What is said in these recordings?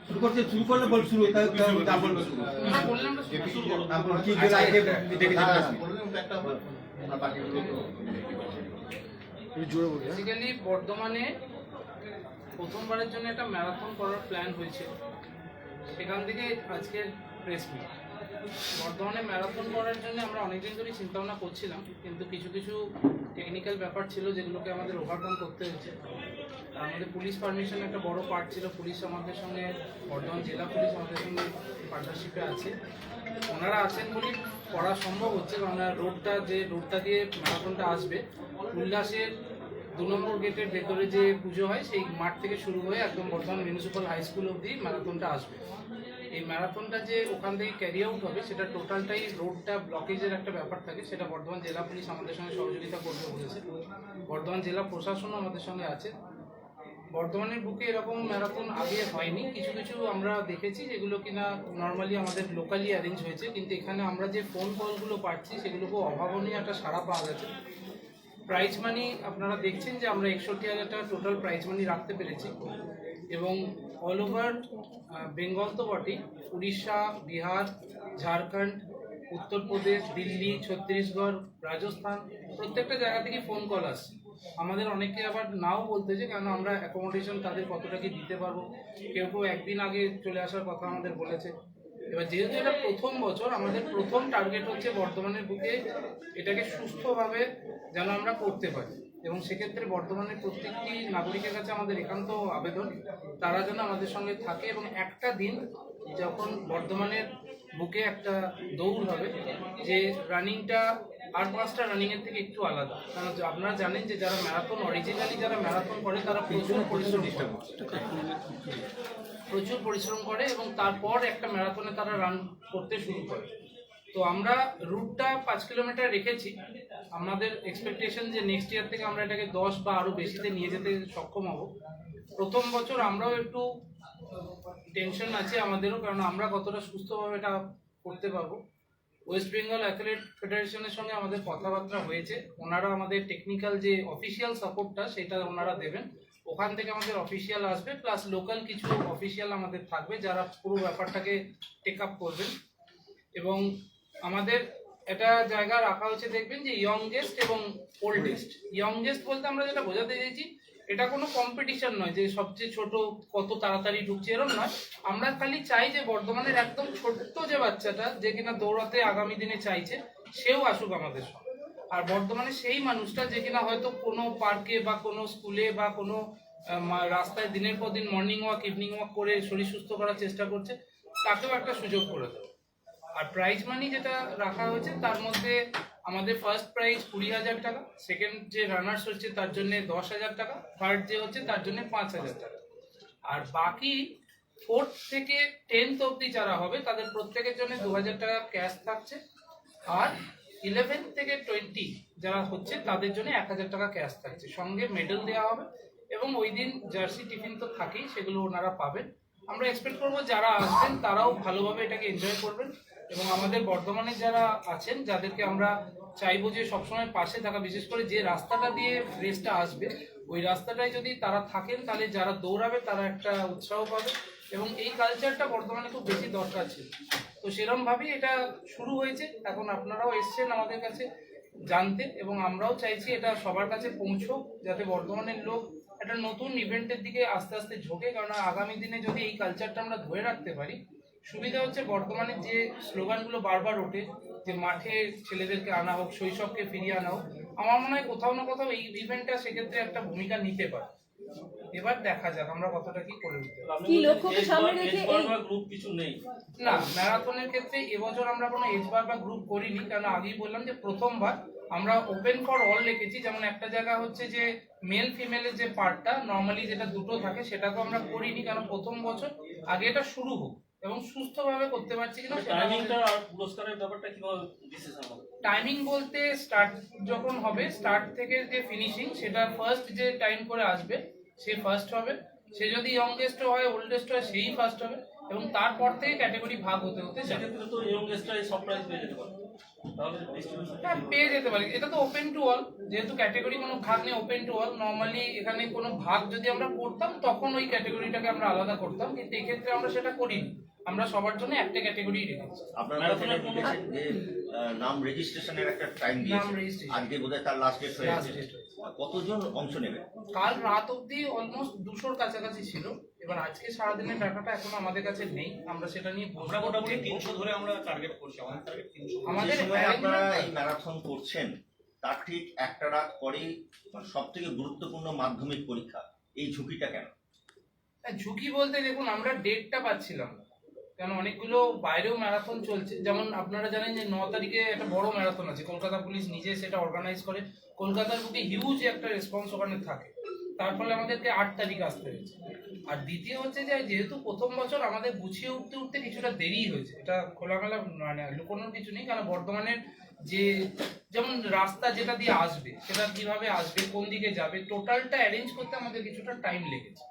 শুরু করলে বল শুরু তারপর হ্যাঁ বললাম তো শুরু করো। তারপর কি করে আগে দেখে বেসিক্যালি বর্ধমানে প্রথমবারের জন্য একটা ম্যারাথন করার প্ল্যান হয়েছে, সেখান থেকে আজকের প্রেস মিট। বর্ধমানে ম্যারাথন করার জন্য আমরা অনেকদিন ধরেই চিন্তাভাবনা করছিলাম, কিন্তু কিছু কিছু টেকনিক্যাল ব্যাপার ছিল যেগুলোকে আমাদের ওভারকাম করতে হয়েছে। তার মধ্যে পুলিশ পারমিশন একটা বড় পার্ট ছিল। পুলিশ আমাদের সঙ্গে, বর্ধমান জেলা পুলিশ আমাদের সঙ্গে পার্টনারশিপে আছে, ওনারা আছেন বলেই করা সম্ভব হচ্ছে। কারণ রোডটা দিয়ে ম্যারাথনটা আসবে, উল্লাসের 2 নম্বর গেটের ভেতরে যে পুজো হয় সেই মাঠ থেকে শুরু হয়ে একদম বর্ধমান মিউনিসিপ্যাল হাই স্কুল অবধি ম্যারাথনটা আসবে। এই ম্যারাথনটা যে ওখান থেকে ক্যারি আউট হবে সেটা টোটালটাই রোডটা ব্লকেজের একটা ব্যাপার থাকে, সেটা বর্ধমান জেলা পুলিশ আমাদের সঙ্গে সহযোগিতা করবে বলেছে। বর্ধমান জেলা প্রশাসনও আমাদের সঙ্গে আছে। বর্ধমানের বুকে এরকম ম্যারাথন আগে হয়নি, কিছু কিছু আমরা দেখেছি যেগুলো কিনা নর্মালি আমাদের লোকালি অ্যারেঞ্জ হয়েছে, কিন্তু এখানে আমরা যে ফোন কলগুলো পাচ্ছি সেগুলো খুব অভাবনীয় একটা সাড়া পাওয়া গেছে। প্রাইজ মানি আপনারা দেখছেন যে আমরা 61,000 টাকা টোটাল প্রাইজ মানি রাখতে পেরেছি, এবং অল ওভার বেঙ্গল তো বটেই, উড়িষ্যা, বিহার, ঝাড়খণ্ড, উত্তরপ্রদেশ, দিল্লি, ছত্তিশগড়, রাজস্থান, প্রত্যেকটা জায়গা থেকে ফোন কল আসছে। আমাদের অনেকে আবার নাও বলতেছে, কারণ আমরা অ্যাকোমোডেশন তাদের কতটা কি দিতে পারবো, কেউ কেউ একদিন আগে চলে আসার কথা আমাদের বলেছে। এবার যেহেতু এটা প্রথম বছর, আমাদের প্রথম টার্গেট হচ্ছে বর্ধমানের বুকে এটাকে সুস্থভাবে যেন আমরা করতে পারি, এবং সেক্ষেত্রে বর্ধমানের প্রত্যেকটি নাগরিকের কাছে আমাদের একান্ত আবেদন তারা যেন আমাদের সঙ্গে থাকে, এবং একটা দিন যখন বর্ধমানের বুকে একটা দৌড় হবে, যে রানিংটা আর 5টা রানিংয়ের থেকে একটু আলাদা। কারণ আপনারা জানেন যে যারা ম্যারাথন অরিজিনালি যারা ম্যারাথন করে তারা প্রচুর পরিশ্রম করে এবং তারপর একটা ম্যারাথনে তারা রান করতে শুরু করে। তো আমরা রুটটা 5 কিলোমিটার রেখেছি। আমাদের এক্সপেকটেশন যে নেক্সট ইয়ার থেকে আমরা এটাকে 10 বা আরও বেশিতে নিয়ে যেতে সক্ষম হব। প্রথম বছর আমরাও একটু টেনশন আছে আমাদেরও, কারণ আমরা কতটা সুস্থভাবে এটা করতে পারবো। ওয়েস্ট বেঙ্গল অ্যাথলেট ফেডারেশনের সঙ্গে আমাদের কথাবার্তা হয়েছে, ওনারা আমাদের টেকনিক্যাল যে অফিসিয়াল সাপোর্টটা সেটা ওনারা দেবেন। ওখান থেকে আমাদের অফিসিয়াল আসবে, প্লাস লোকাল কিছু অফিসিয়াল আমাদের থাকবে যারা পুরো ব্যাপারটাকে টেক আপ করবেন। এবং আমাদের একটা জায়গা রাখা হচ্ছে, দেখবেন যে ইয়ংগেস্ট এবং ওল্ডেস্ট। ইয়ংগেস্ট বলতে আমরা যেটা বোঝাতে চাইছি, এটা কোনো কম্পিটিশন নয় যে সবচেয়ে ছোট কত তাড়াতাড়ি ঢুকছে, এরকম নয়। আমরা খালি চাই যে বর্ধমানের একদম ছোট্ট যে বাচ্চাটা যে কিনা দৌড়াতে আগামী দিনে চাইছে, সেও আসুক আমাদের সঙ্গে। আর বর্তমানে সেই মানুষটা যে কিনা হয়তো কোনো পার্কে বা কোনো স্কুলে বা কোনো রাস্তায় দিনের পর দিন মর্নিং ওয়াক, ইভিনিং ওয়াক করে শরীর সুস্থ করার চেষ্টা করছে, তাকেও একটা সুযোগ করে দেবে। আর প্রাইজ মানি যেটা রাখা হয়েছে তার মধ্যে আমাদের ফার্স্ট প্রাইজ 20,000 টাকা, সেকেন্ড যে রানার্স হচ্ছে তার জন্য 10,000 টাকা, থার্ড যে হচ্ছে তার জন্য 5,000 টাকা। আর বাকি 4th থেকে 10th অবধি যারা হবে তাদের প্রত্যেকের জন্য 2,000 টাকা ক্যাশ থাকছে। আর 11 থেকে 20 যারা হচ্ছে তাদের জন্য 1,000 টাকা ক্যাশ থাকছে, সঙ্গে মেডেল দেওয়া হবে। এবং ওই দিন জার্সি টিফিন তো থাকেই, সেগুলো ওনারা পাবেন। আমরা এক্সপেক্ট করবো যারা আসবেন তারাও ভালোভাবে এটাকে এনজয় করবেন। এবং আমাদের বর্ধমানে যারা আছেন, যাদেরকে আমরা চাইবো যে সবসময় পাশে থাকা, বিশেষ করে যে রাস্তাটা দিয়ে রেসটা আসবে ওই রাস্তাটায় যদি তারা থাকেন, তাহলে যারা দৌড়াবে তারা একটা উৎসাহ পাবে। এবং এই কালচারটা বর্ধমানে খুব বেশি দরকার ছিল, তো সেরকমভাবেই এটা শুরু হয়েছে। এখন আপনারাও এসছেন আমাদের কাছে জানতে, এবং আমরাও চাইছি এটা সবার কাছে পৌঁছোক, যাতে বর্ধমানের লোক একটা নতুন ইভেন্টের দিকে আস্তে আস্তে ঝোঁকে। কারণ আগামী দিনে যদি এই কালচারটা আমরা ধরে রাখতে পারি, সুবিধা হচ্ছে বর্তমানে যে স্লোগানগুলো বারবার ওঠে যে মাঠে ছেলেদেরকে আনা হোক, শৈশবকে ফিরিয়ে আনা হোক, আমার মনে হয় কোথাও না কোথাও এই ইভেন্টটা সেক্ষেত্রে একটা ভূমিকা নিতে পারে। এবার দেখা যাক আমরা কতটা কি করে উঠতে পারি। কি লক্ষ্যকে সামনে রেখে এই গ্রুপ কিছু নেই না, ম্যারাথনের ক্ষেত্রে এবছর আমরা কোনো এজ বার বা গ্রুপ করিনি, কারণ আগেই বললাম যে প্রথমবার আমরা ওপেন ফর অল রেখেছি। যেমন একটা জায়গা হচ্ছে যে মেল ফিমেলের যে পার্টটা নর্মালি যেটা দুটো থাকে সেটাকেও আমরা করিনি, কারণ প্রথম বছর আগে এটা শুরু হোক এবং সুস্থভাবে করতে পারছি কিনা। টাইমিংটা আর পুরস্কারের ব্যাপারটা কিভাবে ডিসিশন হবে? টাইমিং বলতে স্টার্ট যখন হবে, স্টার্ট থেকে যে ফিনিশিং সেটা ফার্স্ট যে টাইম করে আসবে সে ফার্স্ট হবে। সে যদি ইয়ংগেস্ট হয়, ওল্ডেস্ট হয়, সেই ফার্স্ট হবে। এবং তারপর থেকে ক্যাটাগরি ভাগ হতে হতে যাবে। সেক্ষেত্রে তো ইয়ংগেস্টরা এই সব প্রাইজ পেয়ে যেতে পারে, তাহলে distribution হ্যাঁ, পেয়ে যেতে পারি। এটা তো ওপেন টু অল, যেহেতু ক্যাটাগরি কোনো ভাগ নেই, ওপেন টু অল। নর্মালি এখানে কোনো ভাগ যদি আমরা করতাম তখন ওই ক্যাটাগরিটাকে আমরা আলাদা করতাম, কিন্তু এক্ষেত্রে আমরা সেটা করিনি। আমরা সবার জন্য একটা ক্যাটাগরি রেখেছি। আপনারা ম্যারাথনের এখানে লিখেছেন যে নাম রেজিস্ট্রেশনের একটা টাইম নাম দিয়েছে, registration। আজকে বোধহয় তার লাস্ট ডেট হয়ে Last গেছে। date হয়েছে। কতজন অংশ নেবে? কাল রাত অবধি অলমোস্ট 200-র কাছাকাছি ছিল। এবার আজকে সারাদিনের ডাটাটা এখনো আমাদের কাছে নেই, আমরা সেটা নিয়ে আমরা মোটামুটি 300 ধরে আমরা টার্গেট করছি, আমাদের টার্গেট 300। আমাদের যে সময় আপনারা arrangement- এই ম্যারাথন করছেন তার ঠিক একটা রাত পরেই সব থেকে গুরুত্বপূর্ণ মাধ্যমিক পরীক্ষা, এই ঝুঁকিটা কেন? ঝুঁকি বলতে দেখুন, আমরা ডেটটা পাচ্ছিলাম না, কারণ অনেকগুলো বাইরেও ম্যারাথন চলছে। যেমন আপনারা জানেন যে 9 তারিখে একটা বড় ম্যারাথন আছে, কলকাতা পুলিশ নিজে সেটা অর্গানাইজ করে। কলকাতার বুকে হিউজ একটা রেসপন্স ওখানে থাকে, তার ফলে আমাদেরকে 8 তারিখ আসতে হয়েছে। আর দ্বিতীয় হচ্ছে যে যেহেতু প্রথম বছর আমাদের গুছিয়ে উঠতে উঠতে কিছুটা দেরি হয়েছে, এটা খোলামেলা মানে লুকোনোর কিছু নেই। কারণ বর্ধমানের যে যেমন রাস্তা যেটা দিয়ে আসবে, সেটা কিভাবে আসবে, কোন দিকে যাবে, টোটালটা অ্যারেঞ্জ করতে আমাদের কিছুটা টাইম লেগেছে।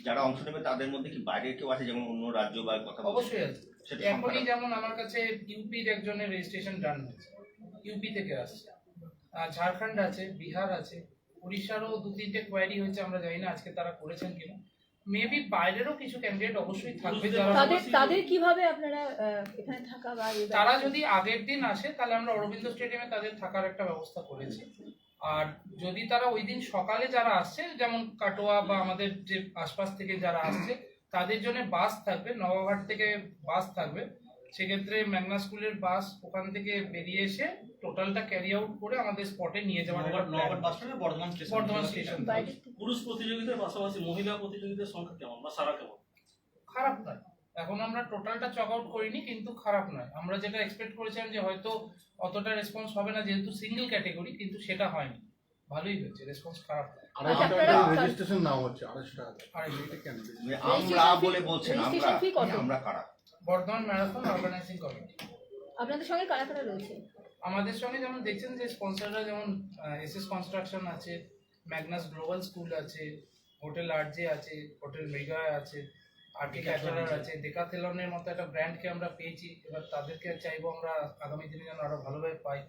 যারা অংশ নেবে তাদের মধ্যে কি বাইরের কেউ আছে, যেমন অন্য রাজ্য বা কথা বলছেন? অবশ্যই আছে। সেটা এখনই সংখ্যাটা- যেমন আমার কাছে ইউপির একজনের রেজিস্ট্রেশন ডান হয়েছে, ইউপি থেকে আসছে। ঝাড়খণ্ড আছে, বিহার আছে, উড়িষ্যারও 2-3টে কোয়ারি হয়েছে, আমরা জানি না আজকে তারা করেছেন কিনা। মেবি বাইরেরও কিছু ক্যান্ডিডেট অবশ্যই থাকবে যারা তাদের কিভাবে আপনারা এখানে থাকা বা এই তারা যদি আগের দিন আসে তাহলে আমরা অরবিন্দ স্টেডিয়ামে তাদের থাকার একটা ব্যবস্থা করেছি। আর যদি তারা ওই দিন সকালে যারা আসছে, যেমন কাটোয়া বা আমাদের যে আশপাশ থেকে যারা আসছে, তাদের জন্য বাস থাকবে, নবাবহাট থেকে বাস থাকবে। সেক্ষেত্রে ম্যাগনা স্কুলের বাস ওখান থেকে বেরিয়ে এসে টোটালটা ক্যারি আউট করে আমাদের স্পটে নিয়ে যাওয়ার একটা plan। নগর বাস স্ট্যান্ডে বর্ধমান স্টেশন। বর্ধমান স্টেশন। বাইরে পুরুষ প্রতিযোগিতার পাশাপাশি মহিলা প্রতিযোগিতার সংখ্যা কেমন বা সারা কেমন? খারাপ নয়, এখন আমরা টোটালটা চক আউট করিনি, কিন্তু খারাপ নয়। আমরা যেটা এক্সপেক্ট করেছিলাম যে হয়তো অতটা রেসপন্স হবে না যেহেতু সিঙ্গেল ক্যাটাগরি, কিন্তু সেটা হয়নি, ভালোই হয়েছে, রেসপন্স খারাপ নয়। রেজিস্ট্রেশন নাও হচ্ছে 250 টাকা। আর এটা কেন? মানে আমরা বলে বলছেন, আমরা registration fee কত? আমরা কারা? Bardhaman marathon organizing committee. আপনাদের সঙ্গে কারা কারা রয়েছে? আমাদের সঙ্গে যেমন দেখছেন যে স্পন্সররা যেমন এসএস কনস্ট্রাকশন আছে, ম্যাগনাস গ্লোবাল স্কুল আছে, হোটেল আরজে আছে, হোটেল মেগা আছে, আরকে ক্যাটারার আছে, ডেকাথেলনের মতো একটা ব্র্যান্ডকে আমরা পেয়েছি। এবার তাদেরকে চাইবো আমরা আগামী দিনে যেন আরো ভালোভাবে পাই।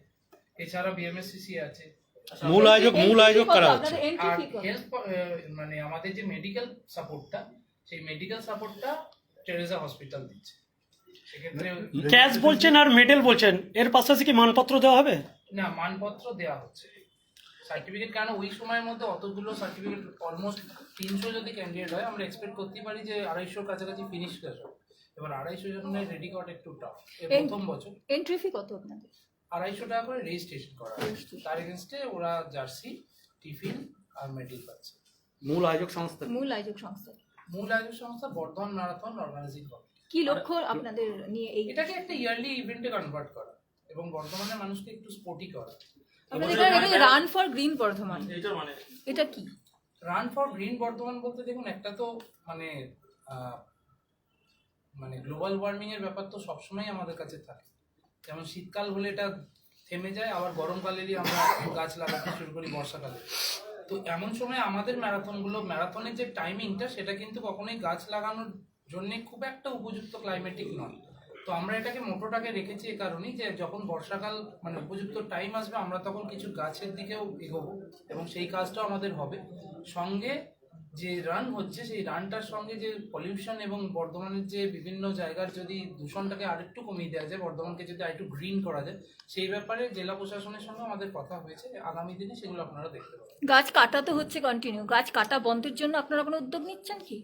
এছাড়া বিএমএসসিসি আছে। মূল আয়োজক কারা হচ্ছে? আপনাদের এন্ট্রি আর ফি কত? হেলথ মানে আমাদের যে মেডিকেল সাপোর্টটা, সেই মেডিকেল সাপোর্টটা টেরেসা হসপিটাল দিচ্ছে। সেক্ষেত্রে ক্যাশ বলছেন আর মেডেল বলছেন, এর পাশাপাশি কি মানপত্র দেওয়া হবে? না, মানপত্র দেওয়া হচ্ছে, সার্টিফিকেট। কারণ ওই সময়ের মধ্যে অতগুলো সার্টিফিকেট, অলমোস্ট 300 যদি ক্যান্ডিডেট হয়, আমরা এক্সপেক্ট করতেই পারি যে 250-র কাছাকাছি ফিনিশ করবে। এবার 250 জনের রেডি করাটা একটু টাফ। প্রথম বছর এন্ট্রি ফি কত আপনাদের? 250 টাকা করে রেজিস্ট্রেশন করা হয়। তার এগেনস্টে ওরা জার্সি, টিফিন আর মেডেল পাচ্ছে। মূল আয়োজক সংস্থা মূল আয়োজক সংস্থা মূল আয়োজক সংস্থা বর্ধমান ম্যারাথন অর্গানাইজিং কমিটি। কি লক্ষ্য আপনাদের নিয়ে এই? এটাকে একটা ইয়ারলি ইভেন্টে কনভার্ট করা এবং বর্ধমানের মানুষকে একটু স্পোর্টি করা। আপনাদের এখানে রান ফর গ্রিন বর্ধমান, এইটার মানে এটা কি? রান ফর গ্রিন বর্ধমান বলতে দেখুন, একটা তো মানে মানে গ্লোবাল ওয়ার্মিং এর ব্যাপার তো সবসময় আমাদের কাছে থাকে। যেমন শীতকাল হলে এটা থেমে যায়, আবার গরমকালেরই আমরা গাছ লাগাতে শুরু করি বর্ষাকালে। তো এমন সময় আমাদের ম্যারাথনের যে টাইমিংটা, সেটা কিন্তু কখনোই গাছ লাগানোর জন্য খুব একটা উপযুক্ত ক্লাইমেটিক নয়। তো আমরা এটাকে মোটোটাকে রেখেছি এই কারণেই যে যখন বর্ষাকাল মানে উপযুক্ত টাইম আসবে, আমরা তখন কিছু গাছের দিকেও এগোবো এবং সেই কাজটাও আমাদের হবে। সঙ্গে যে রান হচ্ছে, সেই রানটার সঙ্গে যে পলিউশন এবং বর্ধমানের যে বিভিন্ন জায়গার যদি দূষণটাকে আরেকটু কমিয়ে দেওয়া যায়, বর্ধমানকে যদি আরেকটু গ্রিন করা যায়, সেই ব্যাপারে জেলা প্রশাসনের সঙ্গে আমাদের কথা হয়েছে। আগামী দিনে সেগুলো আপনারা দেখতে পাবেন। গাছ কাটা তো হচ্ছে কন্টিনিউ, গাছ কাটা বন্ধের জন্য আপনারা কোনো উদ্যোগ নিচ্ছেন কি?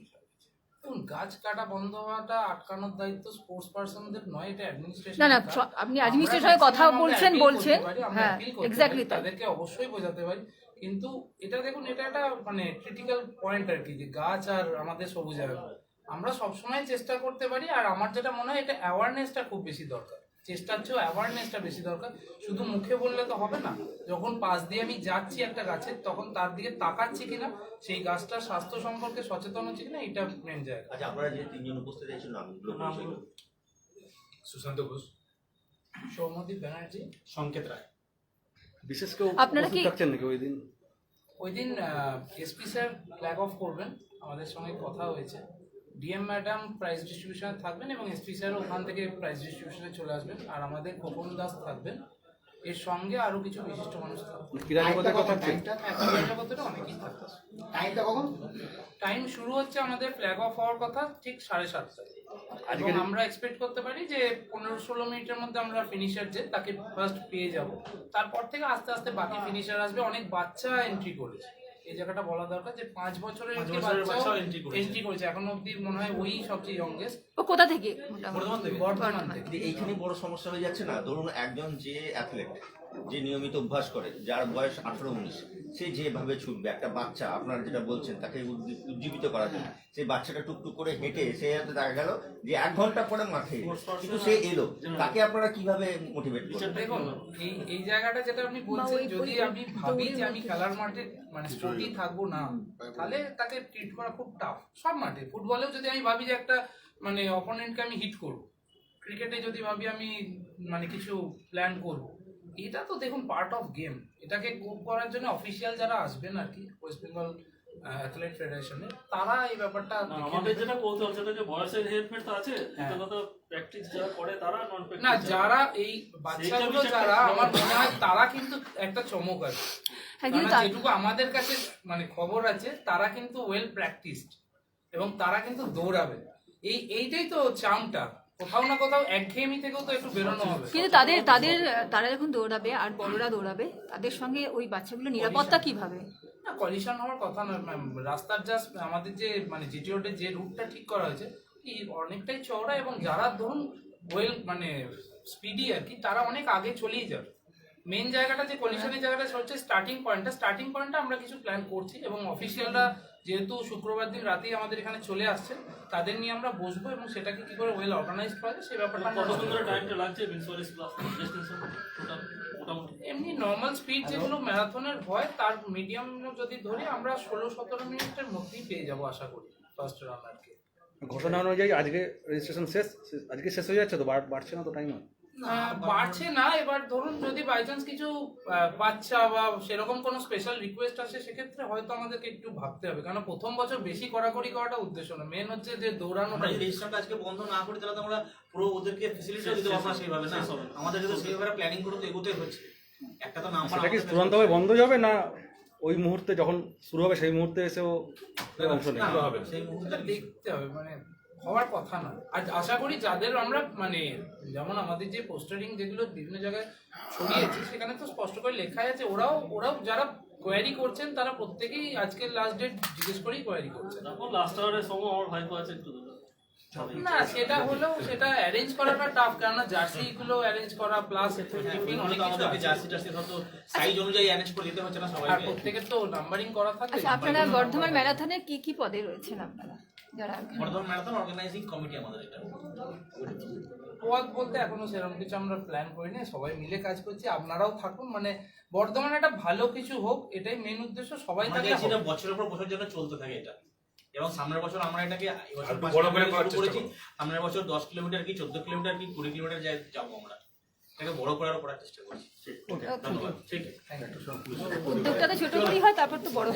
দেখুন, গাছ কাটা বন্ধ হওয়াটা আটকানোর দায়িত্ব স্পোর্টস পার্সনদের নয়, এটা অ্যাডমিনিস্ট্রেশন। না, আপনি অ্যাডমিনিস্ট্রেশনের কথা বলছেন, হ্যাঁ এক্স্যাক্টলি তাই। তাদেরকে অবশ্যই বোঝাতে পারি, কিন্তু এটা দেখুন, এটা একটা মানে ক্রিটিক্যাল পয়েন্ট আর কি, যে গাছ আর আমাদের সবুজায়ন আমরা সবসময় চেষ্টা করতে পারি। আর আমার যেটা মনে হয়, এটা অ্যাওয়ারনেসটা খুব বেশি দরকার। চেষ্টার চেয়েও অ্যাওয়ারনেসটা বেশি দরকার। শুধু মুখে বললে তো হবে না, যখন পাশ দিয়ে আমি যাচ্ছি একটা গাছের, তখন তার দিকে তাকাচ্ছি কিনা, সেই গাছটার স্বাস্থ্য সম্পর্কে সচেতন হচ্ছে কিনা, এটা মেন জায়গা। আচ্ছা, আপনারা যে 3 জন উপস্থিত হয়েছিল নামগুলো বলছিলেন। সুশান্ত ঘোষ, সৌম্যদীপ ব্যানার্জি, সংকেত রায়। বিশেষ কেউ আপনারা কি- উপস্থিত থাকছেন নাকি ওই দিন? ওই দিন এসপি স্যার ফ্ল্যাগ অফ করবেন, আমাদের সঙ্গে কথা হয়েছে। ডিএম ম্যাডাম প্রাইজ ডিস্ট্রিবিউশনে থাকবেন এবং এসপি স্যার ওখান থেকে প্রাইজ ডিস্ট্রিবিউশনে চলে আসবেন, আর আমাদের খোকন দাস থাকবেন, এর সঙ্গে আরো কিছু বিশিষ্ট মানুষ থাকবে। জগতের অনেকেই থাকবে। টাইমটা কখন? টাইম শুরু হচ্ছে আমাদের ফ্ল্যাগ অফ হওয়ার কথা ঠিক 7:30টায়, এবং আমরা এক্সপেক্ট করতে পারি যে 15-16 মিনিটের মধ্যে আমরা ফিনিশার যে তাকে ফার্স্ট পেয়ে যাব, তারপর থেকে আস্তে আস্তে বাকি ফিনিশার আসবে। অনেক বাচ্চা এন্ট্রি করেছে, এই জায়গাটা বলা দরকার যে 5 বছরের একটি বাচ্চাও এন্ট্রি করেছে, এখন অবধি মনে হয় ওই সবচেয়ে ইয়ংগেস্ট। ও কোথা থেকে? বর্ধমান থেকে। কিন্তু এইখানে বড় সমস্যা হয়ে যাচ্ছে না, ধরুন একজন যে অ্যাথলেট, যে নিয়মিত অভ্যাস করে, যার বয়স 18-19, সে যেভাবে ছুটবে, একটা বাচ্চা আপনারা যেটা বলছেন তাকে উজ্জীবিত করার জন্য, সেই বাচ্চাটা টুকটুক করে হেঁটে সে হয়তো দেখা গেল যে 1 ঘন্টা পরে মাঠে এলো, কিন্তু সে এলো, তাকে আপনারা কিভাবে মোটিভেট করবেন? দেখুন এই জায়গাটা যেটা আপনি বলছেন, যদি আমি ভাবি যে আমি খেলার মাঠে মানে স্পোর্টই থাকবো না, তাহলে তাকে ট্রিট করা খুব টাফ। সব মাঠে, ফুটবলেও যদি আমি ভাবি যে একটা মানে অপোনেন্টকে আমি হিট করব, ক্রিকেটে যদি ভাবি আমি মানে কিছু প্ল্যান করব, এটা তো দেখুন পার্ট অফ গেম। এটাকে কোপ করার জন্য অফিসিয়াল যারা আসবেন আর কি ওয়েস্ট বেঙ্গল অ্যাথলেট ফেডারেশনে, তারা এই ব্যাপারটা আমাদের যেটা কৌতূহল সেটা যে বয়সের হেরফের তো আছে, প্র্যাকটিস যারা করে তারা নন না, প্র্যাকটিস যারা এই বাচ্চাগুলো যারা আমার মনে হয় তারা কিন্তু একটা চমক আছে। হ্যাঁ, কিন্তু কারণ যেটুকু আমাদের কাছে মানে খবর আছে, তারা কিন্তু ওয়েল প্র্যাকটিসড এবং তারা কিন্তু দৌড়াবে। এইটাই তো চামটা, কোথাও না কোথাও একঘেয়েমি থেকেও তো একটু বেরোনো হবে। কিন্তু তারা যখন দৌড়াবে আর বড়রা দৌড়াবে, তাদের সঙ্গে ওই বাচ্চাগুলো নিরাপত্তা কিভাবে? না, কলিশন হওয়ার কথা নয় ম্যাম। রাস্তার জাস্ট আমাদের যে মানে জিটি রোডের যে রুটটা ঠিক করা হয়েছে অনেকটাই চওড়া, এবং যারা ধরুন ওয়েল মানে স্পিডি আর কি, তারা অনেক আগে চলেই যাবে। মেন জায়গাটা যে কলিশনের জায়গাটা হচ্ছে স্টার্টিং পয়েন্টটা আমরা কিছু প্ল্যান করছি, এবং অফিসিয়ালরা যেহেতু শুক্রবার দিন রাতেই আমাদের এখানে চলে আসছে, তাদের নিয়ে আমরা বসবো এবং সেটাকে কি করে ওয়েল অর্গানাইজ করা যায় সেই ব্যাপারটা আমরা কত সুন্দর টাইমটা লাগছে বিনসোয়ারিস ক্লাস টোটাল মোটামুটি এমনি নর্মাল স্পিড যেগুলো ম্যারাথনের হয় তার মিডিয়াম যদি ধরি আমরা 16-17 মিনিটের মধ্যেই পেয়ে যাবো আশা করি ফার্স্ট রানারকে। ঘটনা অনুযায়ী আজকে রেজিস্ট্রেশন আজকে শেষ হয়ে যাচ্ছে তো, বাড়ছে না তো টাইম? বাড়ছে না, এবার ধরুন যদি বাই চান্স কিছু বাচ্চা বা সেরকম কোনো স্পেশাল রিকোয়েস্ট আসে, সেক্ষেত্রে হয়তো আমাদেরকে একটু ভাবতে হবে, কারণ প্রথম বছর বেশি কড়াকড়ি করাটা উদ্দেশ্য না, মেন হচ্ছে যে দৌড়ানোটা। আমরা যদি রেজিস্ট্রেশনটা আজকে বন্ধ না করি তাহলে তো আমরা পুরো ওদেরকে ফ্যাসিলিটি দিতে পারবো না সেইভাবে না, আমাদের যদি সেইভাবে প্ল্যানিং করে তো এগোতে হচ্ছে। একটা তো নাম্বার সেটা কি চূড়ান্তভাবে বন্ধ যাবে, না ওই মুহূর্তে যখন শুরু হবে সেই মুহূর্তে এসেও অংশ নিতে হবে? সেই মুহূর্তে দেখতে হবে, মানে হওয়ার কথা না। আর আশা করি যাদের আমরা মানে যেমন আমাদের যে পোস্টারিং যেগুলো বিভিন্ন জায়গায় ছড়িয়েছি, সেখানে তো স্পষ্ট করে লেখাই আছে, ওরাও যারা কোয়ারি করছেন তারা প্রত্যেকেই আজকের লাস্ট ডেট জিজ্ঞেস করেই কোয়ারি করছেন। তারপর লাস্ট আওয়ারের সময় আমার ভাইপো আছে একটু না, সেটা হলেও সেটা অ্যারেঞ্জ করাটা টাফ, কেননা জার্সি গুলো অ্যারেঞ্জ করা প্লাস টিফিন অনেক কিছু আছে। জার্সি হয়তো সাইজ অনুযায়ী অ্যারেঞ্জ করে দিতে হচ্ছে না আর সবাইকে, প্রত্যেকের তো নাম্বারিং করা থাকে। আচ্ছা, আপনারা বর্ধমান ম্যারাথনে কি পদে রয়েছেন আপনারা যারা? বর্ধমান ম্যারাথন অর্গানাইজিং কমিটি আমাদের এটা। পথ বলতে এখনো সেরকম কিছু আমরা প্ল্যান করিনি, সবাই মিলে কাজ করছি, আপনারাও থাকুন, মানে বর্ধমানে একটা ভালো কিছু হোক, এটাই মেন উদ্দেশ্য। সবাই থাকলে এটা বছরের পর বছর যেন চলতে থাকে এটা, এবং সামনের বছর আমরা এটাকে বড় করে করার চেষ্টা করেছি। সামনের বছর 10 কিলোমিটার কি 14 কিলোমিটার কি 20 কিলোমিটার যাবো আমরা, এটাকে বড় করার চেষ্টা করছি। Okay. ধন্যবাদ। ঠিক আছে। উদ্যোগটা তো ছোট করেই হয়, তারপর তো বড়